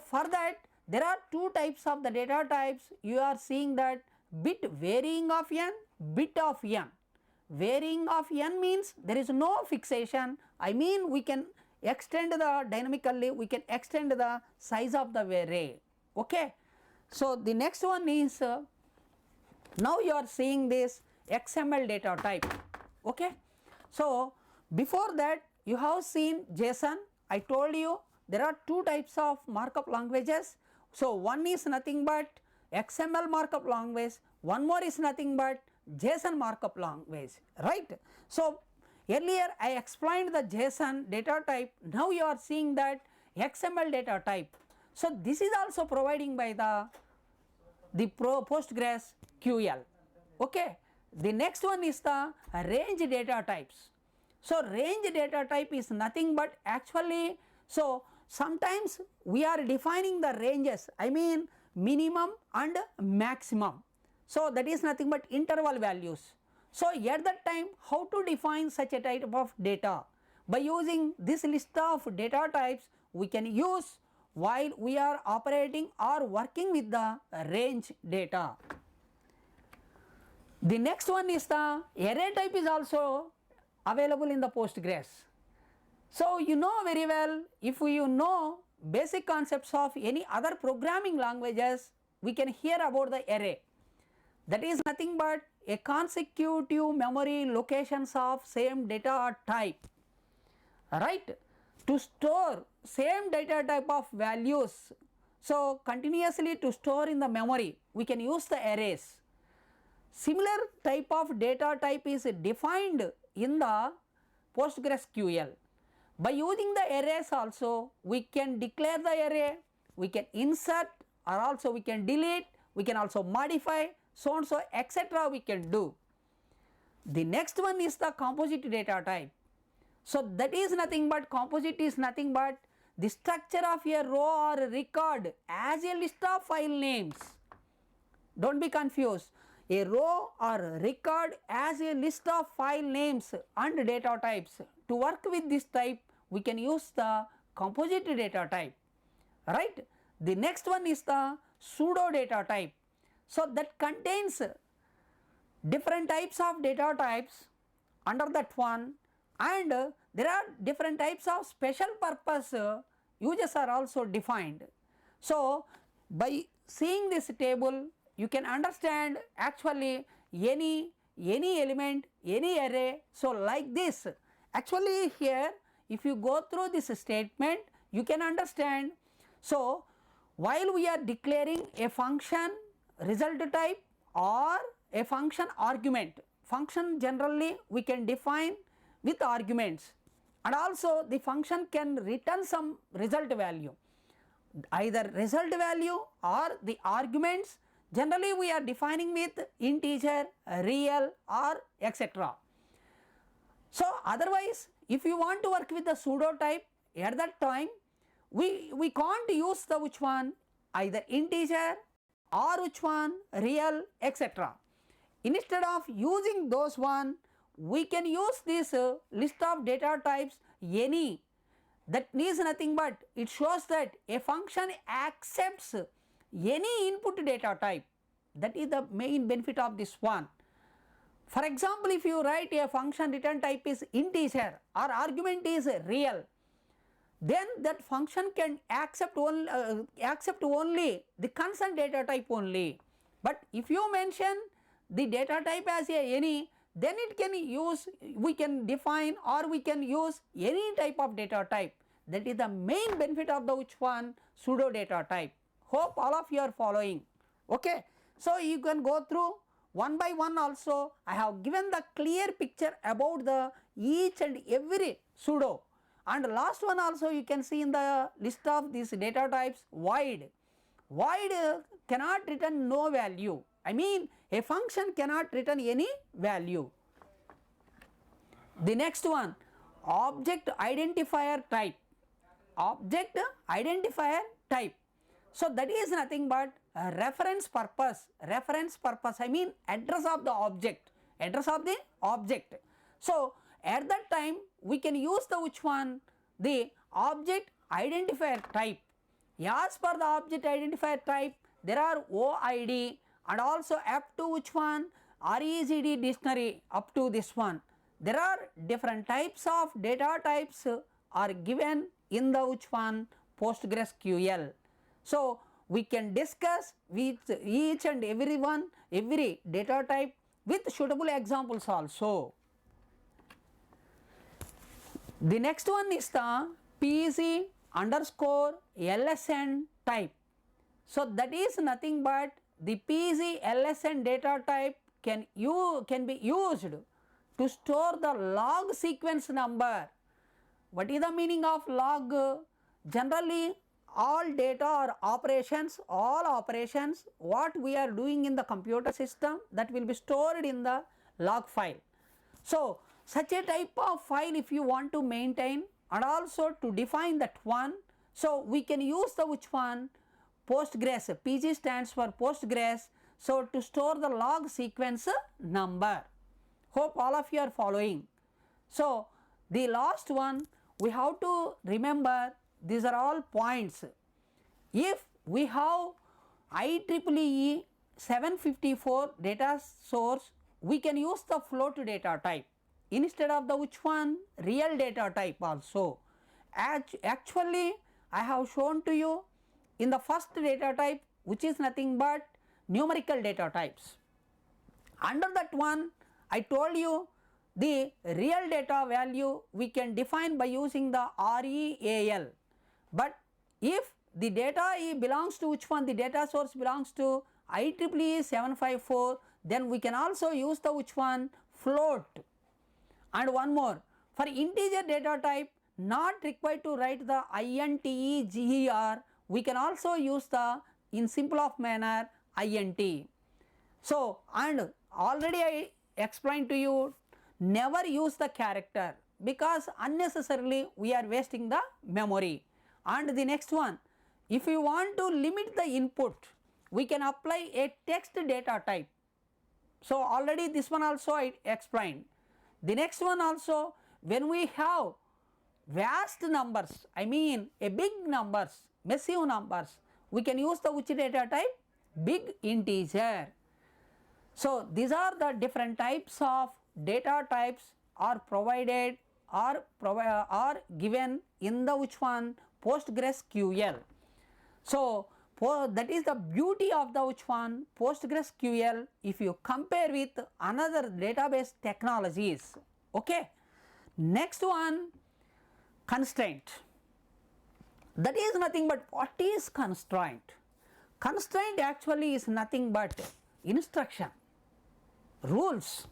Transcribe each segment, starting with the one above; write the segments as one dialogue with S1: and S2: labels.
S1: for that there are two types of the data types. You are seeing that bit varying of n, bit of n. Varying of n means there is no fixation, I mean we can extend the dynamically, we can extend the size of the array. Okay. So the next one is now you are seeing this XML data type. Okay. So before that you have seen JSON. I told you there are two types of markup languages. So one is nothing but XML markup language, one more is nothing but JSON markup language, right. So earlier I explained the JSON data type, now you are seeing that XML data type. So this is also providing by the PostgreSQL. Okay. The next one is the range data types. So range data type is nothing but actually, so sometimes we are defining the ranges, I mean minimum and maximum. So that is nothing but interval values. So at that time how to define such a type of data? By using this list of data types we can use while we are operating or working with the range data. The next one is the array type is also available in the Postgres. So you know very well, if you know basic concepts of any other programming languages, we can hear about the array. That is nothing but a consecutive memory locations of same data type, right, to store same data type of values. So continuously to store in the memory we can use the arrays. Similar type of data type is defined in the PostgreSQL. By using the arrays also we can declare the array, we can insert or also we can delete, we can also modify, so and so etc. we can do. The next one is the composite data type. So that is nothing but, composite is nothing but the structure of a row or a record as a list of file names. Do not be confused. A row or record as a list of file names and data types. To work with this type we can use the composite data type, right. The next one is the pseudo data type. So that contains different types of data types under that one, and there are different types of special purpose uses are also defined. So by seeing this table you can understand actually any element, any array. So like this, actually here if you go through this statement you can understand. So while we are declaring a function result type or a function argument, function generally we can define with arguments, and also the function can return some result value, either result value or the arguments. Generally we are defining with integer, real or etc. So otherwise if you want to work with the pseudo type, at that time we can't use the which one, either integer or which one, real etc. Instead of using those one we can use this list of data types any. That means nothing but it shows that a function accepts any input data type. That is the main benefit of this one. For example, if you write a function return type is integer or argument is real, then that function can accept only the concerned data type only. But if you mention the data type as any, then it can use, we can define or we can use any type of data type. That is the main benefit of the which one, pseudo data type. Hope all of you are following. Okay. So you can go through one by one also. I have given the clear picture about the each and every pseudo. And last one also you can see in the list of these data types, void. Void cannot return no value. I mean a function cannot return any value. The next one, object identifier type. Object identifier type. So that is nothing but a reference purpose. Reference purpose, I mean address of the object. Address of the object. So at that time we can use the which one, the object identifier type. as per the object identifier type, there are OID and also up to which one? REGD dictionary up to this one. There are different types of data types are given in the which one? PostgreSQL. So we can discuss with each and every data type with suitable examples also. The next one is the PG underscore LSN type. So that is nothing but the PG LSN data type can be used to store the log sequence number. What is the meaning of log? Generally all data or operations, all operations what we are doing in the computer system, that will be stored in the log file. So such a type of file if you want to maintain and also to define that one, so we can use the which one? Postgres. PG stands for Postgres. So to store the log sequence number. Hope all of you are following. So the last one we have to remember, these are all points. If we have IEEE 754 data source, we can use the float data type instead of the which one? Real data type also. Actually I have shown to you in the first data type, which is nothing but numerical data types. Under that one I told you the real data value we can define by using the REAL. But if the data belongs to which one? The data source belongs to IEEE 754, then we can also use the which one? Float. And one more, for integer data type not required to write the INTEGER, we can also use the in simple of manner INT. So and already I explained to you, never use the character because unnecessarily we are wasting the memory. And the next one, if you want to limit the input, we can apply a text data type. So already this one also I explained. The next one also, when we have vast numbers, I mean a big numbers, massive numbers, we can use the which data type? Big integer. So these are the different types of data types are provided or given in the which one? PostgreSQL. So that is the beauty of the which one? PostgreSQL if you compare with another database technologies. Okay. Next one, constraint. That is nothing but what is constraint? Constraint actually is nothing but instruction, rules.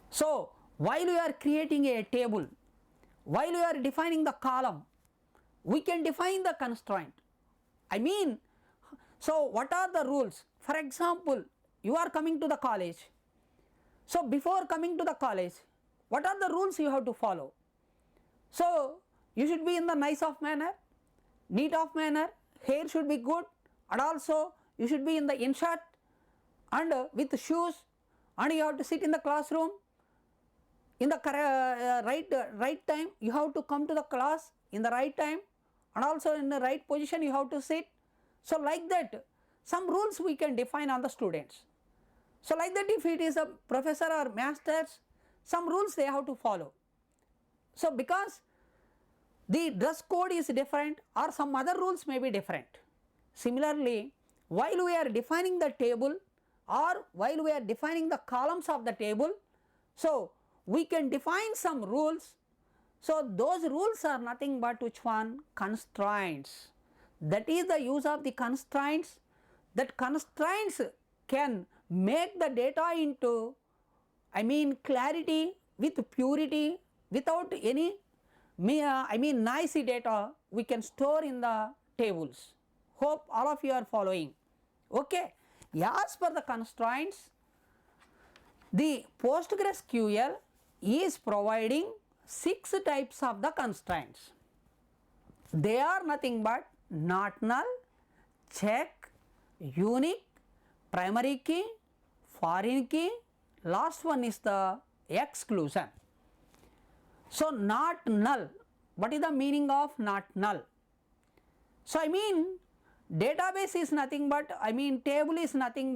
S1: So while you are creating a table, while you are defining the column, we can define the constraint. I mean, so what are the rules? For example, you are coming to the college. So before coming to the college, what are the rules you have to follow? So you should be in the nice of manner, neat of manner, hair should be good, and also you should be in the in-shirt and with shoes, and you have to sit in the classroom in the right time. You have to come to the class in the right time, and also in the right position you have to sit. So like that some rules we can define on the students. So like that if it is a professor or masters, some rules they have to follow. So because the dress code is different or some other rules may be different. Similarly, while we are defining the table or while we are defining the columns of the table, so we can define some rules. So those rules are nothing but which one? Constraints. That is the use of the constraints. That constraints can make the data into, I mean, clarity with purity without any noisy data we can store in the tables. Hope all of you are following. Okay. As per the constraints, the PostgreSQL is providing 6 types of the constraints. They are nothing but not null, check, unique, primary key, foreign key, last one is the exclusion. So not null, what is the meaning of not null? So I mean database is nothing but, I mean table is nothing